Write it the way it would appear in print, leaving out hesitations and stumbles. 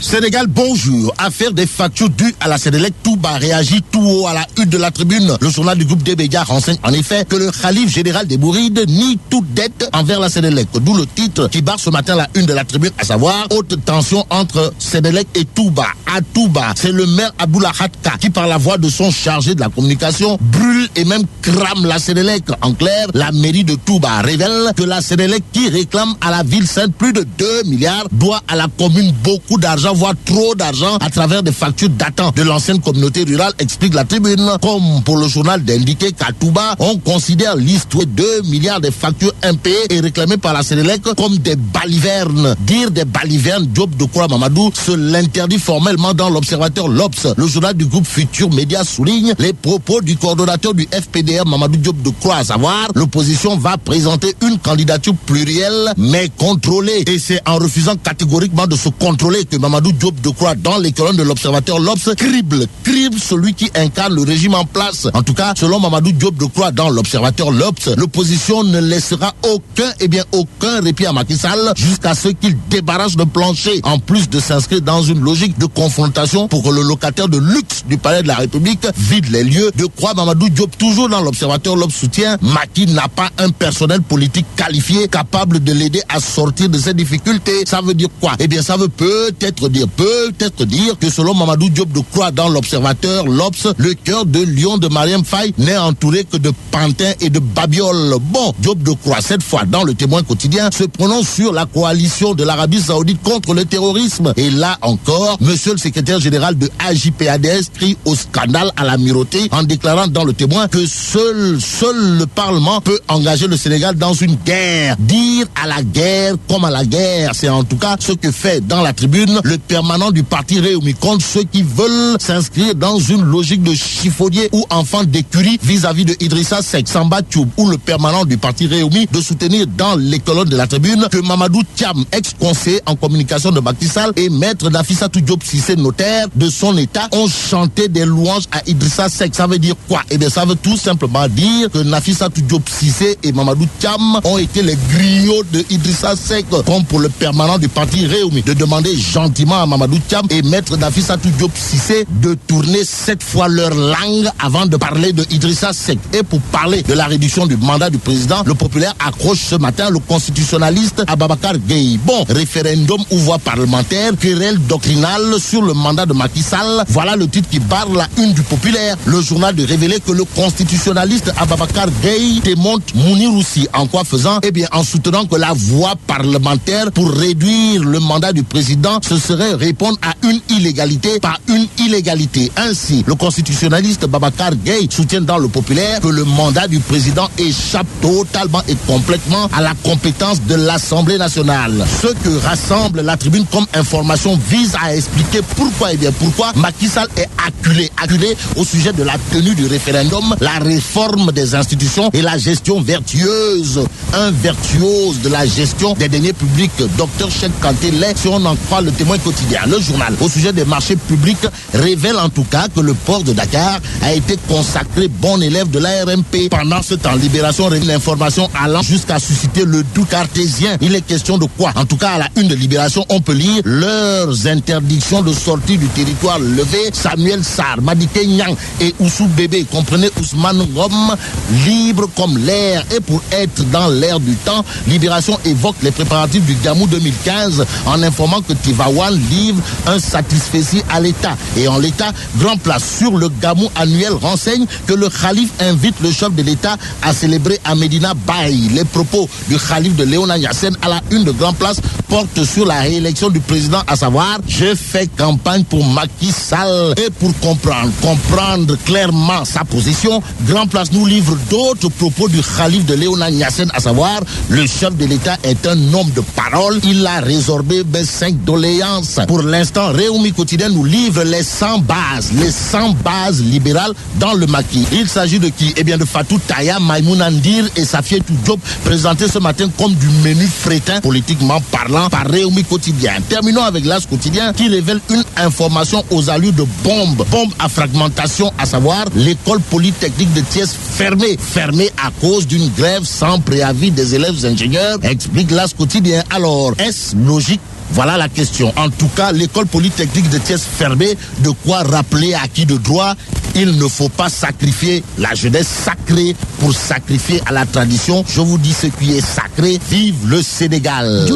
Sénégal, bonjour. Affaire des factures dues à la Sénélec, Touba réagit tout haut à la une de la tribune. Le journal du groupe des médias renseigne en effet que le khalife général des Mourides nie toute dette envers la Sénélec. D'où le titre qui barre ce matin la une de la tribune, à savoir haute tension entre Sénélec et Touba. À Touba, c'est le maire Aboulahad Ka qui, par la voix de son chargé de la communication, brûle et même crame la Sénélec. En clair, la mairie de Touba révèle que la Sénélec, qui réclame à la ville sainte plus de 2 milliards, doit à la commune beaucoup d'argent, voire trop d'argent, à travers des factures datant de l'ancienne communauté rurale, explique la tribune. Comme pour le journal d'indiquer qu'à Touba, on considère l'histoire de 2 milliards de factures impayées et réclamées par la Sénélec comme des balivernes. Dire des balivernes, Diop Decroix Mamadou se l'interdit formellement dans l'Observateur l'Obs. Le journal du groupe Futur Média souligne les propos du coordonnateur du FPDR Mamadou Diop Decroix, à savoir l'opposition va présenter une candidature plurielle mais contrôlée. Et c'est en refusant catégoriquement de se contrôler que Mamadou Diop Decroix, dans les colonnes de l'Observateur l'Obs, crible celui qui incarne le régime en place. En tout cas, selon Mamadou Diop Decroix dans l'Observateur l'Obs, l'opposition ne laissera aucun répit à Macky Sall jusqu'à ce qu'il débarrasse le plancher, en plus de s'inscrire dans une logique de confrontation pour que le locataire de luxe du palais de la République vide les lieux. Decroix Mamadou Diop, toujours dans l'Observateur l'Obs, soutient Macky n'a pas un personnel politique qualifié capable de l'aider à sortir de ses difficultés. Ça veut dire quoi? Eh bien, ça veut peut-être dire que selon Mamadou Diop Decroix dans l'Observateur l'Obs, le cœur de lion de Marième Faye n'est entouré que de pantins et de babioles. Bon, Diop Decroix, cette fois dans le Témoin quotidien, se prononce sur la coalition de l'Arabie Saoudite contre le terrorisme. Et là encore, monsieur le secrétaire général de AJ/PADS crie au scandale à l'amirauté en déclarant dans le Témoin que seul le Parlement peut engager le Sénégal dans une guerre. Dire à la guerre comme à la guerre, c'est en tout cas ce que fait dans la tribune le permanent du parti Réumi contre ceux qui veulent s'inscrire dans une logique de chiffonnier ou enfant d'écurie vis-à-vis de Idrissa Seck, Samba Thioub ou le permanent du parti Réumi de soutenir dans les colonnes de la tribune que Mamadou Thiam, ex-conseiller en communication de Macky Sall, et maître Nafissatou Diop Cissé, notaire de son état, ont chanté des louanges à Idrissa Seck. Ça veut dire quoi? Eh bien, ça veut tout simplement dire que Nafissatou Diop Cissé et Mamadou Thiam ont été les griots de Idrissa Seck, comme pour le permanent du parti Réumi de demander gentiment à Mamadou Thiam et maître Nafissatou Diop Cissé de tourner 7 fois leur langue avant de parler de Idrissa Seck. Et pour parler de la réduction du mandat du président, le populaire accroche ce matin le constitutionnaliste Ababakar Gaye. Bon, référendum ou voie parlementaire, querelle doctrinale sur le mandat de Macky Sall. Voilà le titre qui barre la une du populaire. Le journal de révéler que le constitutionnaliste Ababakar Gaye démonte Mounir Roussi. En quoi faisant? Eh bien, en soutenant que la voie parlementaire pour réduire le mandat du président, ce serait répondre à une illégalité par une illégalité. Ainsi, le constitutionnaliste Babacar Gaye soutient dans le populaire que le mandat du président échappe totalement et complètement à la compétence de l'Assemblée nationale. Ce que rassemble la tribune comme information vise à expliquer pourquoi, pourquoi Macky Sall est acculé au sujet de la tenue du référendum, la réforme des institutions et la gestion vertueuse. Un virtuose de la gestion des deniers publics, Dr Cheikh Kanté l'est, si on en croit le Témoin quotidien. Le journal, au sujet des marchés publics, révèle en tout cas que le port de Dakar a été consacré bon élève de l'ARMP. Pendant ce temps, Libération révèle l'information allant jusqu'à susciter le doute cartésien. Il est question de quoi? En tout cas, à la une de Libération, on peut lire leurs interdictions de sortie du territoire levées. Samuel Sarr, Madické Niang et Oussou Bébé, comprenez Ousmane Rom, libre comme l'air. Et pour être dans l'air du temps, Libération évoque les préparatifs du Gamou 2015 en informant que Tivaouane livre un satisfecit à l'État. Et en l'État, Grand Place sur le Gamou annuel renseigne que le Khalif invite le chef de l'État à célébrer à Medina Baye. Les propos du Khalif de Léona Niassène à la une de Grand Place portent sur la réélection du président, à savoir « Je fais campagne pour Macky Sall ». Et pour comprendre clairement sa position, Grand Place nous livre d'autres propos du Khalif de Léona Niassène, à savoir « Le chef de l'État est un homme de parole, il a résorbé 5 doléances ». Pour l'instant, Réumi Quotidien nous livre les 100 bases libérales dans le maquis. Il s'agit de qui? Eh bien de Fatou Taya, Maïmouna Ndir et Safietou Diop, présentés ce matin comme du menu frétin, politiquement parlant, par Réumi Quotidien. Terminons avec l'As Quotidien qui révèle une information aux allures de bombe à fragmentation, à savoir l'école polytechnique de Thiès fermée à cause d'une grève sans préavis des élèves ingénieurs, explique l'As Quotidien. Alors, est-ce logique? Voilà la question. En tout cas, l'école polytechnique de Thiès fermée, de quoi rappeler à qui de droit, il ne faut pas sacrifier la jeunesse sacrée pour sacrifier à la tradition. Je vous dis ce qui est sacré. Vive le Sénégal!